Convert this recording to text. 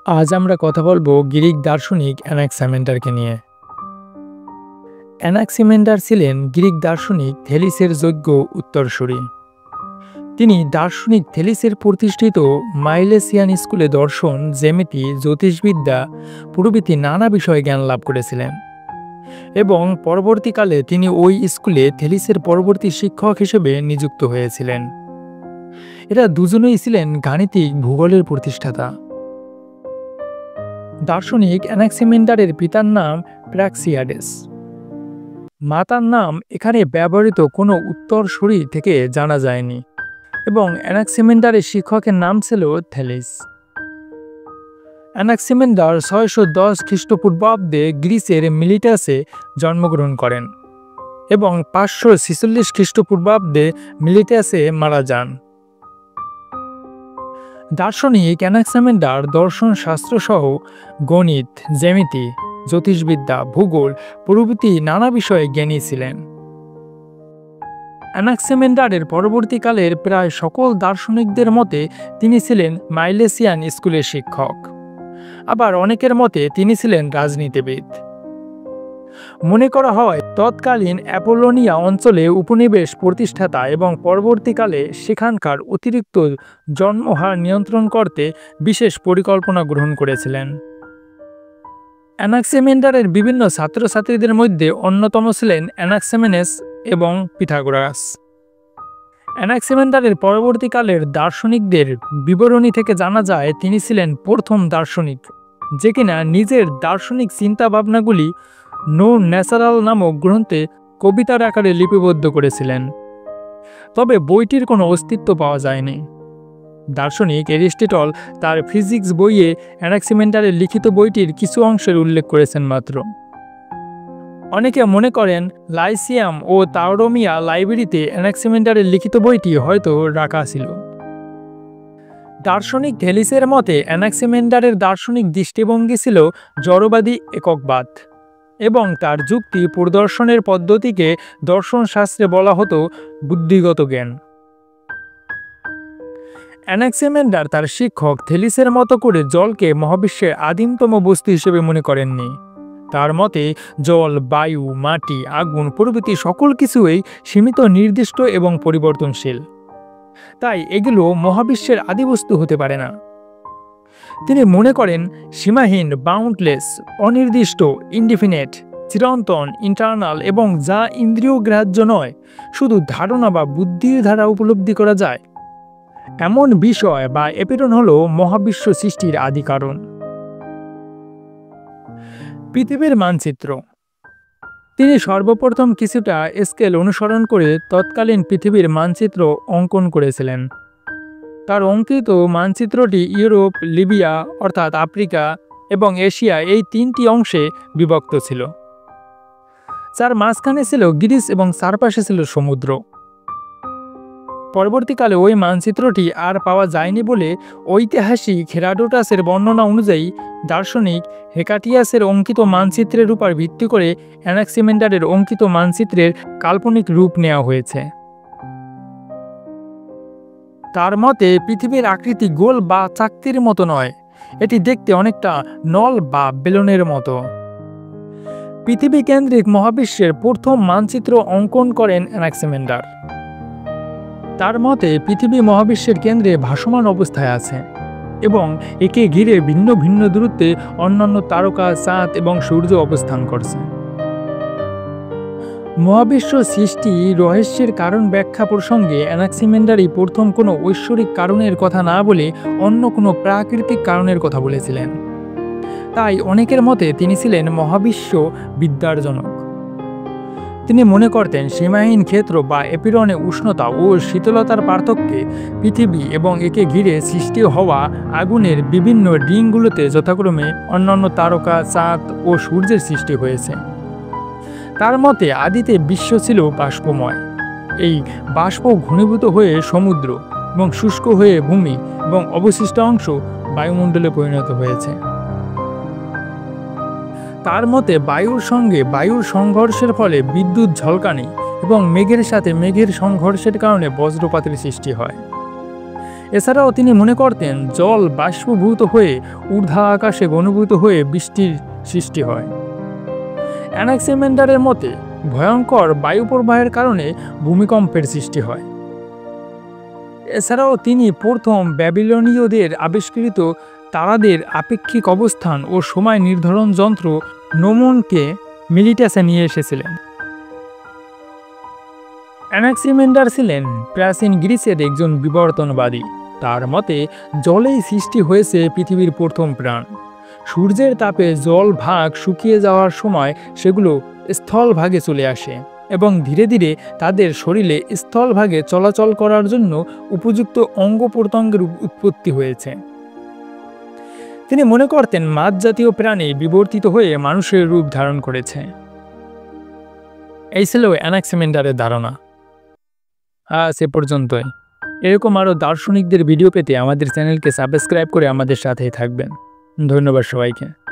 আজ আমরা কথা বলবো গ্রিক দার্শনিক অ্যানাক্সাইমেন্ডারকে নিয়ে। অ্যানাক্সিমেন্ডার ছিলেন গ্রিক দার্শনিক থেলিসের যোগ্য উত্তরসূরি। তিনি দার্শনিক থেলিসের প্রতিষ্ঠিত মাইলেসিয়ান স্কুলে দর্শন, জ্যামিতি, জ্যোতিষবিদ্যা প্রভৃতি নানা বিষয়ে জ্ঞান লাভ করেছিলেন এবং পরবর্তীকালে তিনি ওই স্কুলে থেলিসের পরবর্তী শিক্ষক হিসেবে নিযুক্ত হয়েছিলেন। এরা দুজনেই ছিলেন গাণিতিক ভূগোলের প্রতিষ্ঠাতা। দার্শনিক অ্যানাক্সিমেন্ডারের পিতার নাম প্র্যাক্সিয়াডেস। মাতার নাম এখানে ব্যবহৃত কোনো উত্তরসূরি থেকে জানা যায়নি এবং অ্যানাক্সিমেন্ডারের শিক্ষকের নাম ছিল থেলিস। অ্যানাক্সিমেন্ডার 610 খ্রিস্টপূর্বাব্দে গ্রিসের মিলিটাসে জন্মগ্রহণ করেন এবং 546 খ্রিস্টপূর্বাব্দে মিলিটাসে মারা যান। দার্শনিক অ্যানাক্সিমেন্ডার দর্শনশাস্ত্র সহ গণিত, জ্যামিতি, জ্যোতিষবিদ্যা, ভূগোল প্রভৃতি নানা বিষয়ে জ্ঞানী ছিলেন। অ্যানাক্সিমেন্ডারের পরবর্তীকালের প্রায় সকল দার্শনিকদের মতে তিনি ছিলেন মাইলেসিয়ান স্কুলের শিক্ষক। আবার অনেকের মতে তিনি ছিলেন রাজনীতিবিদ। মনে করা হয় তৎকালীন অ্যাপোলোনিয়া অঞ্চলে উপনিবেশ প্রতিষ্ঠাতা এবং পরবর্তীকালে সেখানকার অতিরিক্ত জন্মহার নিয়ন্ত্রণ করতে বিশেষ পরিকল্পনা গ্রহণ করেছিলেন। অ্যানাক্সিমেন্ডারের বিভিন্ন ছাত্রছাত্রীদের মধ্যে অন্যতম ছিলেন অ্যানাক্সিমেনেস এবং পিথাগোরাস। অ্যানাক্সিমেন্ডারের পরবর্তীকালের দার্শনিকদের বিবরণী থেকে জানা যায় তিনি ছিলেন প্রথম দার্শনিক যে কিনা নিজের দার্শনিক চিন্তাভাবনাগুলি নো ন্যাচারাল নামক গ্রন্থে কবিতার আকারে লিপিবদ্ধ করেছিলেন, তবে বইটির কোনো অস্তিত্ব পাওয়া যায়নি। দার্শনিক অ্যারিস্টটল তার ফিজিক্স বইয়ে অ্যানাক্সিমেন্ডারের লিখিত বইটির কিছু অংশের উল্লেখ করেছেন মাত্র। অনেকে মনে করেন লাইসিয়াম ও তাওরোমিয়া লাইব্রেরিতে অ্যানাক্সিমেন্ডারের লিখিত বইটি হয়তো রাখা ছিল। দার্শনিক থেলিসের মতে অ্যানাক্সিমেন্ডারের দার্শনিক দৃষ্টিভঙ্গি ছিল জড়বাদী এককবাদ এবং তার যুক্তি প্রদর্শনের পদ্ধতিকে দর্শনশাস্ত্রে বলা হতো বুদ্ধিগত জ্ঞান। অ্যানাক্সিমেন্ডার তার শিক্ষক থেলিসের মতো করে জলকে মহাবিশ্বের আদিমতম বস্তু হিসেবে মনে করেননি। তার মতে জল, বায়ু, মাটি, আগুন প্রভৃতি সকল কিছুই সীমিত, নির্দিষ্ট এবং পরিবর্তনশীল, তাই এগুলো মহাবিশ্বের আদিবস্তু হতে পারে না। তিনি মনে করেন সীমাহীন, বাউন্ডলেস, অনির্দিষ্ট, ইনডিফিনিট, চিরন্তন, ইন্টারনাল এবং যা ইন্দ্রিয় গ্রাহ্য নয়, শুধু ধারণা বা বুদ্ধির দ্বারা উপলব্ধি করা যায় এমন বিষয় বা এপিরন হল মহাবিশ্ব সৃষ্টির আদি কারণ। পৃথিবীর মানচিত্র। তিনি সর্বপ্রথম কিছুটা স্কেল অনুসরণ করে তৎকালীন পৃথিবীর মানচিত্র অঙ্কন করেছিলেন। তার অঙ্কিত মানচিত্রটি ইউরোপ, লিবিয়া অর্থাৎ আফ্রিকা এবং এশিয়া এই তিনটি অংশে বিভক্ত ছিল, যার মাঝখানে ছিল গ্রিস এবং চারপাশে ছিল সমুদ্র। পরবর্তীকালে ওই মানচিত্রটি আর পাওয়া যায়নি বলে ঐতিহাসিক হেরাডোটাসের বর্ণনা অনুযায়ী দার্শনিক হেকাটিয়াসের অঙ্কিত মানচিত্রের উপর ভিত্তি করে অ্যানাক্সিমেন্ডারের অঙ্কিত মানচিত্রের কাল্পনিক রূপ নেওয়া হয়েছে। তার মতে পৃথিবীর আকৃতি গোল বা চাকতির মতো নয়, এটি দেখতে অনেকটা নল বা বেলুনের মতো। পৃথিবী কেন্দ্রিক মহাবিশ্বের প্রথম মানচিত্র অঙ্কন করেন অ্যানাক্সিমেন্ডার। তার মতে পৃথিবী মহাবিশ্বের কেন্দ্রে ভাসমান অবস্থায় আছে এবং একে ঘিরে ভিন্ন ভিন্ন দূরত্বে অন্যান্য তারকা, চাঁদ এবং সূর্য অবস্থান করছে। মহাবিশ্ব সৃষ্টি রহস্যের কারণ ব্যাখ্যা প্রসঙ্গে অ্যানাক্সিমেন্ডারই প্রথম কোনো ঐশ্বরিক কারণের কথা না বলে অন্য কোনো প্রাকৃতিক কারণের কথা বলেছিলেন। তাই অনেকের মতে তিনি ছিলেন মহাবিশ্ব বিদ্যার জনক। তিনি মনে করতেন সীমাহীন ক্ষেত্র বা এপিরনে উষ্ণতা ও শীতলতার পার্থক্যে পৃথিবী এবং একে ঘিরে সৃষ্টি হওয়া আগুনের বিভিন্ন রিংগুলোতে যথাক্রমে অন্যান্য তারকা, চাঁদ ও সূর্যের সৃষ্টি হয়েছে। তার মতে আদিতে বিশ্ব ছিল বাষ্পময়। এই বাষ্প ঘনীভূত হয়ে সমুদ্র এবং শুষ্ক হয়ে ভূমি এবং অবশিষ্ট অংশ বায়ুমণ্ডলে পরিণত হয়েছে। তার মতে বায়ুর সঙ্গে বায়ুর সংঘর্ষের ফলে বিদ্যুৎ ঝলকানি এবং মেঘের সাথে মেঘের সংঘর্ষের কারণে বজ্রপাতের সৃষ্টি হয় এছাড়াও তিনি মনে করতেন জল বাষ্পীভূত হয়ে ঊর্ধ্ব আকাশে ঘনীভূত হয়ে বৃষ্টির সৃষ্টি হয়। অ্যানাক্সিমেন্ডারের মতে ভয়ঙ্কর বায়ুপ্রবাহের কারণে ভূমিকম্পের সৃষ্টি হয়। এছাড়াও তিনি প্রথম ব্যাবিলনীয়দের আবিষ্কৃত তারাদের আপেক্ষিক অবস্থান ও সময় নির্ধারণ যন্ত্র নোমনকে মিলিটাসে নিয়ে এসেছিলেন। অ্যানাক্সিমেন্ডার ছিলেন প্রাচীন গ্রিসের একজন বিবর্তনবাদী। তার মতে জলেই সৃষ্টি হয়েছে পৃথিবীর প্রথম প্রাণ। সূর্যের তাপে জল ভাগ শুকিয়ে যাওয়ার সময় সেগুলো স্থলভাগে চলে আসে এবং ধীরে ধীরে তাদের শরীরে স্থলভাগে চলাচল করার জন্য উপযুক্ত অঙ্গ প্রত্যঙ্গের উৎপত্তি হয়েছে। তিনি মনে করতেন মাছ জাতীয় প্রাণী বিবর্তিত হয়ে মানুষের রূপ ধারণ করেছে। এই ছিল অ্যানাক্সিমেন্ডারের ধারণা। সে পর্যন্তই। এরকম আরও দার্শনিকদের ভিডিও পেতে আমাদের চ্যানেলকে সাবস্ক্রাইব করে আমাদের সাথেই থাকবেন। ধন্যবাদ সবাইকে।